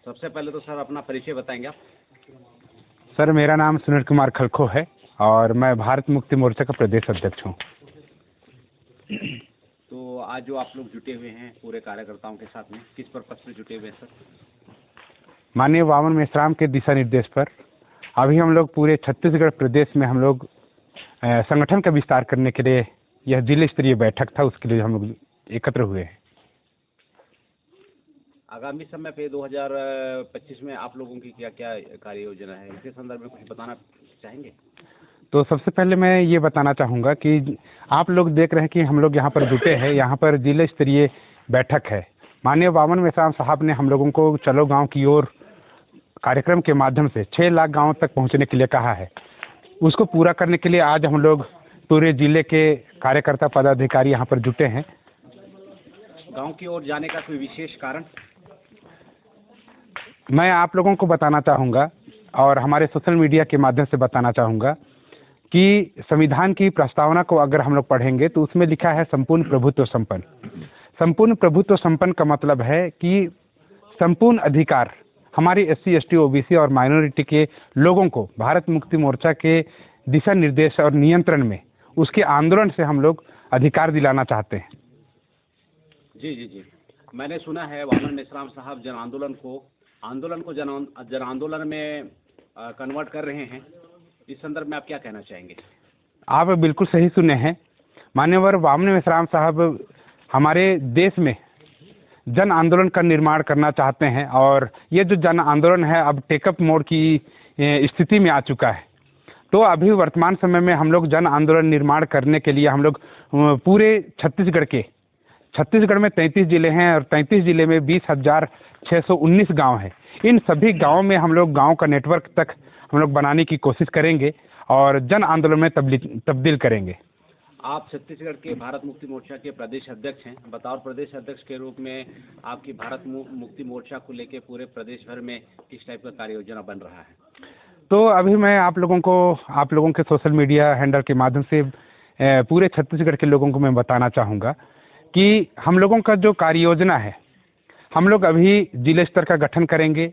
सबसे पहले तो सर अपना परिचय बताएंगे आप? सर मेरा नाम सुनील कुमार खलखो है और मैं भारत मुक्ति मोर्चा का प्रदेश अध्यक्ष हूँ। तो आज जो आप लोग जुटे हुए हैं पूरे कार्यकर्ताओं के साथ में, किस पर्पज से जुटे हुए हैं सर? माननीय वामन मेश्राम के दिशा निर्देश पर अभी हम लोग पूरे छत्तीसगढ़ प्रदेश में हम लोग संगठन का विस्तार करने के लिए यह जिले स्तरीय बैठक था, उसके लिए हम लोग एकत्र हुए हैं। आगामी समय पे 2025 में आप लोगों की क्या क्या कार्य योजना है, इसके संदर्भ में कुछ बताना चाहेंगे? तो सबसे पहले मैं ये बताना चाहूँगा कि आप लोग देख रहे हैं कि हम लोग यहाँ पर जुटे हैं, यहाँ पर जिले स्तरीय बैठक है। माननीय वामन मेश्राम साहब ने हम लोगों को चलो गांव की ओर कार्यक्रम के माध्यम से 6 लाख गांव तक पहुंचने के लिए कहा है। उसको पूरा करने के लिए आज हम लोग पूरे जिले के कार्यकर्ता पदाधिकारी यहाँ पर जुटे हैं। गांव की ओर जाने का कोई विशेष कारण? मैं आप लोगों को बताना चाहूँगा और हमारे सोशल मीडिया के माध्यम से बताना चाहूँगा कि संविधान की प्रस्तावना को अगर हम लोग पढ़ेंगे तो उसमें लिखा है संपूर्ण प्रभुत्व संपन्न। संपूर्ण प्रभुत्व संपन्न का मतलब है कि संपूर्ण अधिकार हमारी SC ST OBC और माइनॉरिटी के लोगों को भारत मुक्ति मोर्चा के दिशा निर्देश और नियंत्रण में उसके आंदोलन से हम लोग अधिकार दिलाना चाहते हैं। जी, मैंने सुना है वामन मेश्राम साहब आंदोलन को जन आंदोलन में कन्वर्ट कर रहे हैं। इस संदर्भ में आप क्या कहना चाहेंगे? आप बिल्कुल सही सुने हैं। मान्यवर वामन मेश्राम साहब हमारे देश में जन आंदोलन का निर्माण करना चाहते हैं और ये जो जन आंदोलन है अब टेकअप मोड की स्थिति में आ चुका है। तो अभी वर्तमान समय में हम लोग जन आंदोलन निर्माण करने के लिए हम लोग पूरे छत्तीसगढ़ में 33 जिले हैं और 33 जिले में 20,619 गांव हैं। इन सभी गांवों में हम लोग गांव का नेटवर्क तक हम लोग बनाने की कोशिश करेंगे और जन आंदोलन में तब्दील करेंगे। आप छत्तीसगढ़ के भारत मुक्ति मोर्चा के प्रदेश अध्यक्ष हैं। बतौर प्रदेश अध्यक्ष के रूप में आपकी भारत मुक्ति मोर्चा को लेकर पूरे प्रदेश भर में किस टाइप का कार्य योजना बन रहा है? तो अभी मैं आप लोगों के सोशल मीडिया हैंडल के माध्यम से पूरे छत्तीसगढ़ के लोगों को मैं बताना चाहूँगा कि हम लोगों का जो कार्य योजना है, हम लोग अभी जिले स्तर का गठन करेंगे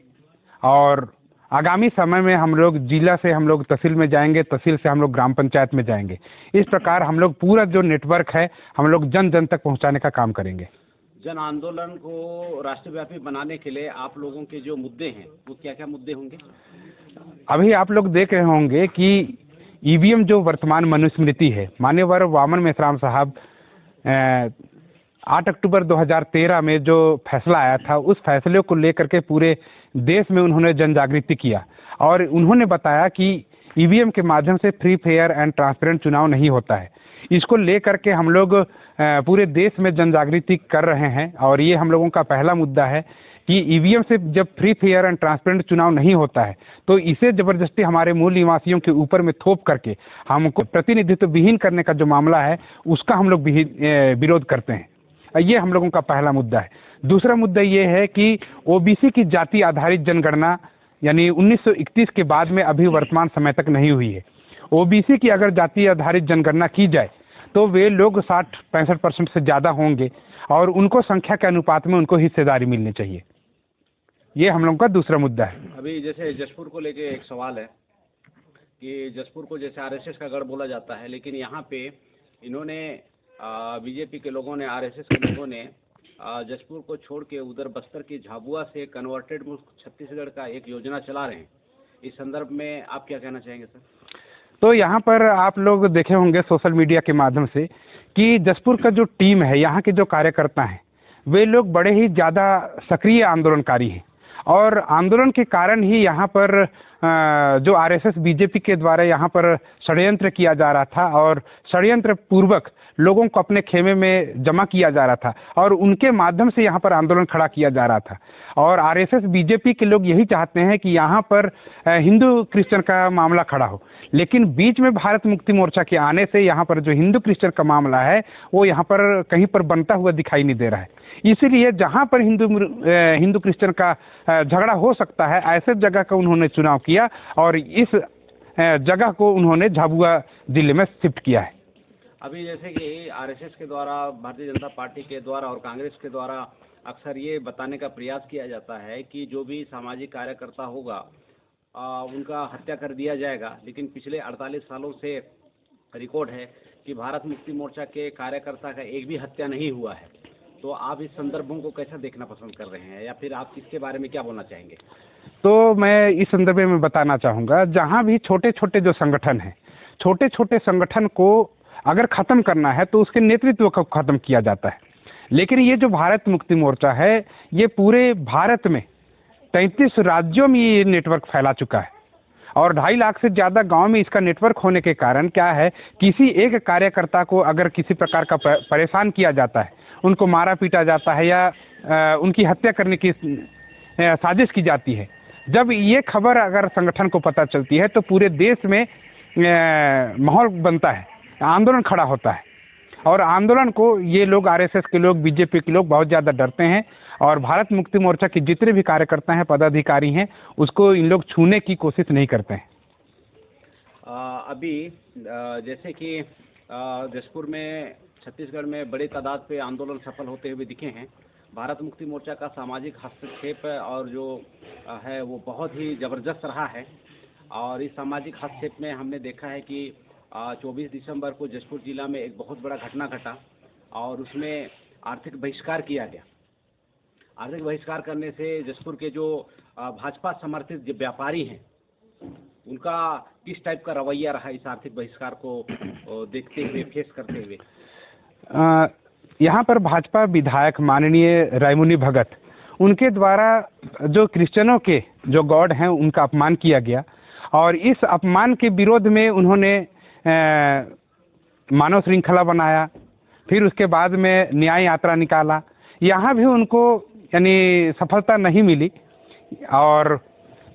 और आगामी समय में हम लोग जिला से हम लोग तहसील में जाएंगे, तहसील से हम लोग ग्राम पंचायत में जाएंगे। इस प्रकार हम लोग पूरा जो नेटवर्क है हम लोग जन जन तक पहुंचाने का काम करेंगे। जन आंदोलन को राष्ट्रव्यापी बनाने के लिए आप लोगों के जो मुद्दे हैं वो क्या क्या मुद्दे होंगे? अभी आप लोग देख रहे होंगे कि EVM जो वर्तमान मनुस्मृति है, मान्यवर वामन मेश्राम साहब 8 अक्टूबर 2013 में जो फैसला आया था उस फैसले को लेकर के पूरे देश में उन्होंने जन जागृति किया और उन्होंने बताया कि EVM के माध्यम से फ्री फेयर एंड ट्रांसपेरेंट चुनाव नहीं होता है। इसको लेकर के हम लोग पूरे देश में जन जागृति कर रहे हैं और ये हम लोगों का पहला मुद्दा है कि EVM से जब फ्री फेयर एंड ट्रांसपेरेंट चुनाव नहीं होता है तो इसे ज़बरदस्ती हमारे मूल निवासियों के ऊपर में थोप करके हमको प्रतिनिधित्व विहीन करने का जो मामला है उसका हम लोग विरोध करते हैं। ये हम लोगों का पहला मुद्दा है। दूसरा मुद्दा ये है कि OBC की जाति आधारित जनगणना यानी 1931 के बाद में अभी वर्तमान समय तक नहीं हुई है। OBC की अगर जाति आधारित जनगणना की जाए तो वे लोग 60-65% से ज़्यादा होंगे और उनको संख्या के अनुपात में उनको हिस्सेदारी मिलनी चाहिए। ये हम लोगों का दूसरा मुद्दा है। अभी जैसे जशपुर को लेके एक सवाल है कि जशपुर को जैसे RSS का गढ़ बोला जाता है, लेकिन यहाँ पे इन्होंने BJP के लोगों ने, RSS के लोगों ने जशपुर को छोड़ के उधर बस्तर की झाबुआ से कन्वर्टेड मुल्क छत्तीसगढ़ का एक योजना चला रहे हैं। इस संदर्भ में आप क्या कहना चाहेंगे सर? तो यहाँ पर आप लोग देखे होंगे सोशल मीडिया के माध्यम से कि जशपुर का जो टीम है, यहाँ के जो कार्यकर्ता हैं, वे लोग बड़े ही ज़्यादा सक्रिय आंदोलनकारी हैं और आंदोलन के कारण ही यहाँ पर जो RSS BJP के द्वारा यहाँ पर षड्यंत्र किया जा रहा था और षड्यंत्र पूर्वक लोगों को अपने खेमे में जमा किया जा रहा था और उनके माध्यम से यहाँ पर आंदोलन खड़ा किया जा रहा था। और RSS BJP के लोग यही चाहते हैं कि यहाँ पर हिंदू क्रिश्चियन का मामला खड़ा हो, लेकिन बीच में भारत मुक्ति मोर्चा के आने से यहाँ पर जो हिंदू क्रिश्चियन का मामला है वो यहाँ पर कहीं पर बनता हुआ दिखाई नहीं दे रहा है। इसीलिए जहाँ पर हिंदू क्रिश्चियन का झगड़ा हो सकता है ऐसे जगह का उन्होंने चुनाव किया और इस जगह को उन्होंने झाबुआ जिले में शिफ्ट किया है। अभी जैसे कि RSS के द्वारा, भारतीय जनता पार्टी के द्वारा और कांग्रेस के द्वारा अक्सर ये बताने का प्रयास किया जाता है कि जो भी सामाजिक कार्यकर्ता होगा उनका हत्या कर दिया जाएगा, लेकिन पिछले 48 सालों से रिकॉर्ड है कि भारत मुक्ति मोर्चा के कार्यकर्ता का एक भी हत्या नहीं हुआ है। तो आप इस संदर्भों को कैसा देखना पसंद कर रहे हैं, या फिर आप इसके बारे में क्या बोलना चाहेंगे? तो मैं इस संदर्भ में बताना चाहूँगा, जहाँ भी छोटे छोटे जो संगठन हैं, छोटे छोटे संगठन को अगर ख़त्म करना है तो उसके नेतृत्व को ख़त्म किया जाता है। लेकिन ये जो भारत मुक्ति मोर्चा है, ये पूरे भारत में 33 राज्यों में ये नेटवर्क फैला चुका है और 2.5 लाख से ज़्यादा गांव में इसका नेटवर्क होने के कारण क्या है, किसी एक कार्यकर्ता को अगर किसी प्रकार का परेशान किया जाता है, उनको मारा पीटा जाता है या उनकी हत्या करने की साजिश की जाती है, जब ये खबर अगर संगठन को पता चलती है तो पूरे देश में माहौल बनता है, आंदोलन खड़ा होता है। और आंदोलन को ये लोग, आरएसएस के लोग, बीजेपी के लोग बहुत ज़्यादा डरते हैं और भारत मुक्ति मोर्चा के जितने भी कार्यकर्ता हैं, पदाधिकारी हैं, उसको इन लोग छूने की कोशिश नहीं करते हैं। अभी जैसे कि जशपुर में, छत्तीसगढ़ में बड़े तादाद पे आंदोलन सफल होते हुए दिखे हैं। भारत मुक्ति मोर्चा का सामाजिक हस्तक्षेप और जो है वो बहुत ही ज़बरदस्त रहा है। और इस सामाजिक हस्तक्षेप में हमने देखा है कि 24 दिसंबर को जशपुर जिला में एक बहुत बड़ा घटना घटा और उसमें आर्थिक बहिष्कार किया गया। आर्थिक बहिष्कार करने से जशपुर के जो भाजपा समर्थित जो व्यापारी हैं, उनका किस टाइप का रवैया रहा इस आर्थिक बहिष्कार को देखते हुए, फेस करते हुए? यहाँ पर भाजपा विधायक माननीय रायमुनि भगत, उनके द्वारा जो क्रिश्चियनों के जो गॉड हैं उनका अपमान किया गया और इस अपमान के विरोध में उन्होंने मानव श्रृंखला बनाया। फिर उसके बाद में न्याय यात्रा निकाला। यहाँ भी उनको यानी सफलता नहीं मिली और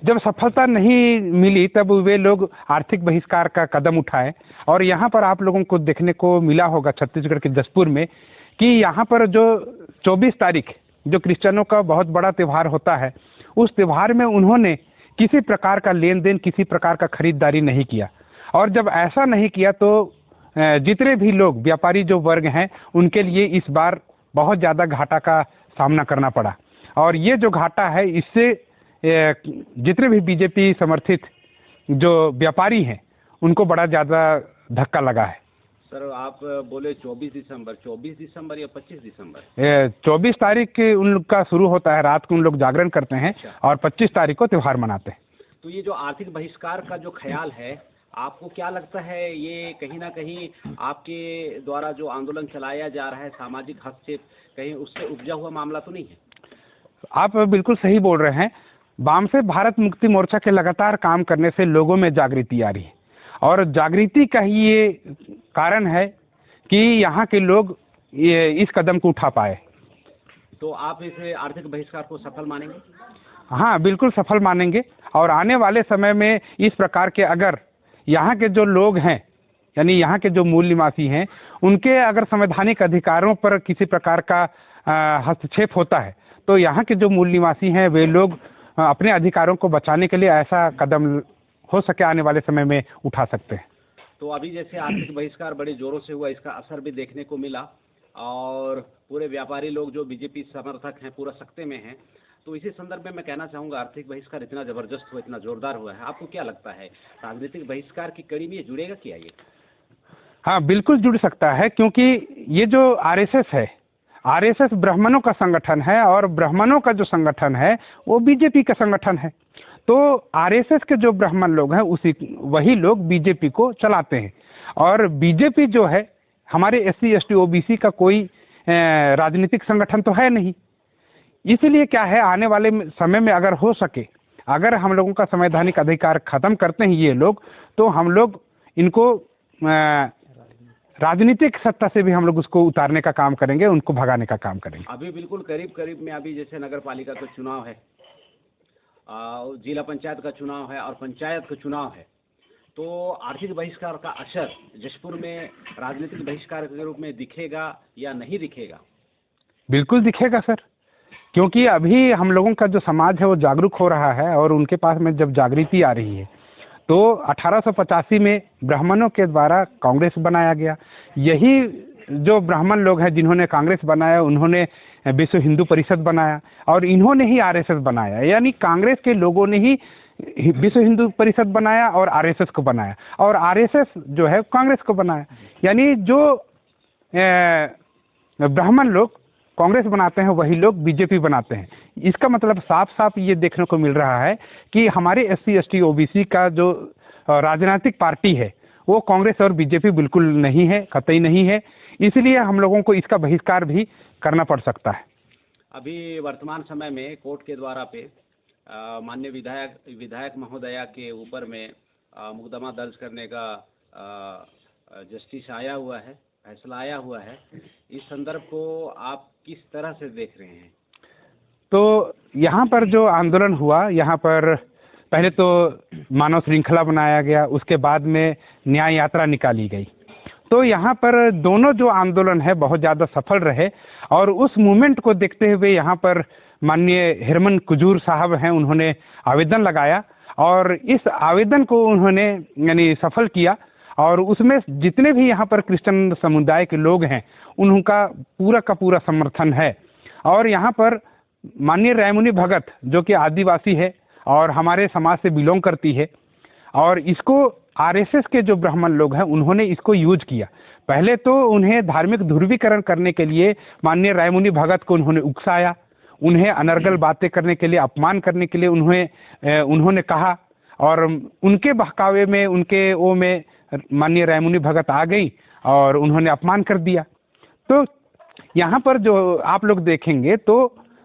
जब सफलता नहीं मिली तब वे लोग आर्थिक बहिष्कार का कदम उठाए। और यहाँ पर आप लोगों को देखने को मिला होगा छत्तीसगढ़ के जशपुर में कि यहाँ पर जो 24 तारीख जो क्रिश्चियनों का बहुत बड़ा त्यौहार होता है, उस त्यौहार में उन्होंने किसी प्रकार का लेन देन, किसी प्रकार का खरीदारी नहीं किया। और जब ऐसा नहीं किया तो जितने भी लोग, व्यापारी जो वर्ग हैं, उनके लिए इस बार बहुत ज़्यादा घाटा का सामना करना पड़ा। और ये जो घाटा है, इससे जितने भी बीजेपी समर्थित जो व्यापारी हैं उनको बड़ा ज़्यादा धक्का लगा है। सर, आप बोले 24 दिसंबर या 25 दिसंबर? 24 तारीख उनका शुरू होता है, रात को उन लोग जागरण करते हैं। अच्छा। और 25 तारीख को त्यौहार मनाते हैं। तो ये जो आर्थिक बहिष्कार का जो ख्याल है, आपको क्या लगता है ये कहीं ना कहीं आपके द्वारा जो आंदोलन चलाया जा रहा है, सामाजिक हस्तक्षेप, कहीं उससे उपजा हुआ मामला तो नहीं है? आप बिल्कुल सही बोल रहे हैं। वाम से भारत मुक्ति मोर्चा के लगातार काम करने से लोगों में जागृति आ रही है और जागृति का ही ये कारण है कि यहाँ के लोग ये इस कदम को उठा पाए। तो आप इस आर्थिक बहिष्कार को सफल मानेंगे? हाँ, बिल्कुल सफल मानेंगे। और आने वाले समय में इस प्रकार के अगर यहाँ के जो लोग हैं, यानी यहाँ के जो मूल निवासी हैं, उनके अगर संवैधानिक अधिकारों पर किसी प्रकार का हस्तक्षेप होता है तो यहाँ के जो मूल निवासी हैं वे लोग अपने अधिकारों को बचाने के लिए ऐसा कदम हो सके आने वाले समय में उठा सकते हैं। तो अभी जैसे आर्थिक बहिष्कार बड़े जोरों से हुआ, इसका असर भी देखने को मिला और पूरे व्यापारी लोग जो बीजेपी समर्थक हैं पूरा सख्ते में हैं। तो इसी संदर्भ में मैं कहना चाहूँगा, आर्थिक बहिष्कार इतना ज़बरदस्त हुआ, इतना ज़ोरदार हुआ है, आपको क्या लगता है राजनीतिक बहिष्कार की कड़ी में ये जुड़ेगा क्या ये? हाँ, बिल्कुल जुड़ सकता है, क्योंकि ये जो आरएसएस है, आरएसएस ब्राह्मणों का संगठन है और ब्राह्मणों का जो संगठन है वो बीजेपी का संगठन है। तो आरएसएस के जो ब्राह्मण लोग हैं वही लोग बीजेपी को चलाते हैं। और बीजेपी जो है हमारे एससी एसटी ओबीसी का कोई राजनीतिक संगठन तो है नहीं। इसलिए क्या है, आने वाले समय में अगर हो सके, अगर हम लोगों का संवैधानिक अधिकार खत्म करते हैं ये लोग, तो हम लोग इनको राजनीतिक सत्ता से भी हम लोग उसको उतारने का काम करेंगे, उनको भगाने का काम करेंगे। अभी बिल्कुल करीब करीब में अभी जैसे नगर पालिका का चुनाव है, जिला पंचायत का चुनाव है और पंचायत का चुनाव है, तो आर्थिक बहिष्कार का असर जशपुर में राजनीतिक बहिष्कार के रूप में दिखेगा या नहीं दिखेगा? बिल्कुल दिखेगा सर, क्योंकि अभी हम लोगों का जो समाज है वो जागरूक हो रहा है और उनके पास में जब जागृति आ रही है तो 1885 में ब्राह्मणों के द्वारा कांग्रेस बनाया गया। यही जो ब्राह्मण लोग हैं जिन्होंने कांग्रेस बनाया, उन्होंने विश्व हिंदू परिषद बनाया और इन्होंने ही आरएसएस बनाया। यानी कांग्रेस के लोगों ने ही विश्व हिंदू परिषद बनाया और आरएसएस को बनाया, और आरएसएस जो है कांग्रेस को बनाया। यानी जो ब्राह्मण लोग कांग्रेस बनाते हैं वही लोग बीजेपी बनाते हैं। इसका मतलब साफ साफ ये देखने को मिल रहा है कि हमारे एससी एसटी ओबीसी का जो राजनीतिक पार्टी है वो कांग्रेस और बीजेपी बिल्कुल नहीं है, कतई नहीं है। इसलिए हम लोगों को इसका बहिष्कार भी करना पड़ सकता है। अभी वर्तमान समय में कोर्ट के द्वारा पे माननीय विधायक महोदया के ऊपर में मुकदमा दर्ज करने का जस्टिस आया हुआ है, फैसला आया हुआ है। इस संदर्भ को आप किस तरह से देख रहे हैं? तो यहाँ पर जो आंदोलन हुआ, यहाँ पर पहले तो मानव श्रृंखला बनाया गया, उसके बाद में न्याय यात्रा निकाली गई। तो यहाँ पर दोनों जो आंदोलन है बहुत ज़्यादा सफल रहे, और उस मूवमेंट को देखते हुए यहाँ पर माननीय हेरमन कुजूर साहब हैं, उन्होंने आवेदन लगाया और इस आवेदन को उन्होंने यानी सफल किया, और उसमें जितने भी यहाँ पर क्रिश्चियन समुदाय के लोग हैं उनका पूरा का पूरा समर्थन है। और यहाँ पर माननीय रायमुनि भगत जो कि आदिवासी है और हमारे समाज से बिलोंग करती है, और इसको आरएसएस के जो ब्राह्मण लोग हैं उन्होंने इसको यूज किया। पहले तो उन्हें धार्मिक ध्रुवीकरण करने के लिए माननीय रायमुनि भगत को उन्होंने उकसाया, उन्हें अनर्गल बातें करने के लिए, अपमान करने के लिए उन्होंने कहा, और उनके बहकावे में, उनके वो में माननीय रायमुनि भगत आ गई और उन्होंने अपमान कर दिया। तो यहाँ पर जो आप लोग देखेंगे तो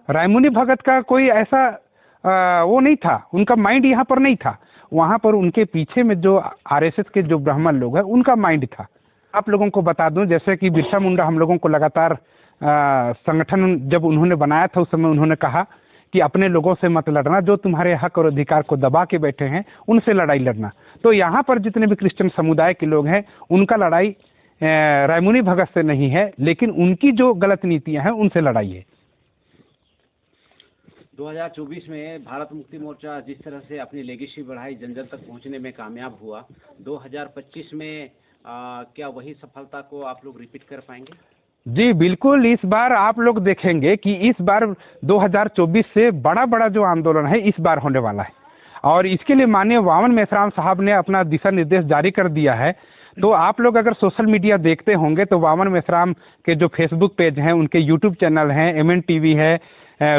रायमुनि भगत का कोई ऐसा वो नहीं था, उनका माइंड यहाँ पर नहीं था, वहाँ पर उनके पीछे में जो आरएसएस के जो ब्राह्मण लोग हैं उनका माइंड था। आप लोगों को बता दूं, जैसे कि बिरसा मुंडा हम लोगों को लगातार संगठन जब उन्होंने बनाया था उस समय उन्होंने कहा कि अपने लोगों से मत लड़ना, जो तुम्हारे हक और अधिकार को दबा के बैठे हैं उनसे लड़ाई लड़ना। तो यहाँ पर जितने भी क्रिश्चियन समुदाय के लोग हैं उनका लड़ाई रायमुनि भगत से नहीं है, लेकिन उनकी जो गलत नीतियाँ हैं उनसे लड़ाई है। 2024 में भारत मुक्ति मोर्चा जिस तरह से अपनी लेगेसी बढ़ाई, जन जन तक पहुंचने में कामयाब हुआ, 2025 में क्या वही सफलता को आप लोग रिपीट कर पाएंगे? जी बिल्कुल, इस बार आप लोग देखेंगे कि इस बार 2024 से बड़ा जो आंदोलन है इस बार होने वाला है, और इसके लिए माननीय वामन मेश्राम साहब ने अपना दिशा निर्देश जारी कर दिया है। तो आप लोग अगर सोशल मीडिया देखते होंगे तो वामन मेश्राम के जो फेसबुक पेज हैं, उनके यूट्यूब चैनल हैं, MN TV है,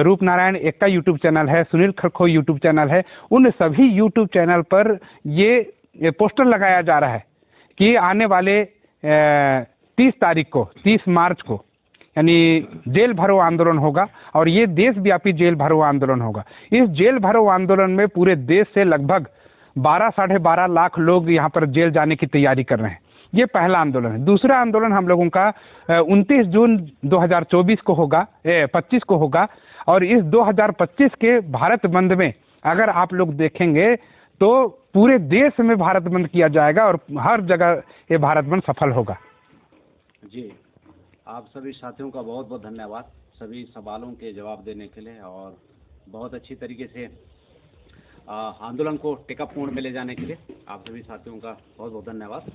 रूप नारायण एक्का यूट्यूब चैनल है, सुनील खरखो यूट्यूब चैनल है, उन सभी यूट्यूब चैनल पर ये पोस्टर लगाया जा रहा है कि आने वाले 30 मार्च को यानी जेल भरो आंदोलन होगा, और ये देशव्यापी जेल भरो आंदोलन होगा। इस जेल भरो आंदोलन में पूरे देश से लगभग 12-12.5 लाख लोग यहाँ पर जेल जाने की तैयारी कर रहे हैं। ये पहला आंदोलन है। दूसरा आंदोलन हम लोगों का 29 जून 2024 को होगा, 25 को होगा, और इस 2025 के भारत बंद में अगर आप लोग देखेंगे तो पूरे देश में भारत बंद किया जाएगा और हर जगह ये भारत बंद सफल होगा। जी, आप सभी साथियों का बहुत बहुत धन्यवाद सभी सवालों के जवाब देने के लिए, और बहुत अच्छी तरीके से आंदोलन को टेकअप मोड में ले जाने के लिए आप सभी साथियों का बहुत बहुत धन्यवाद।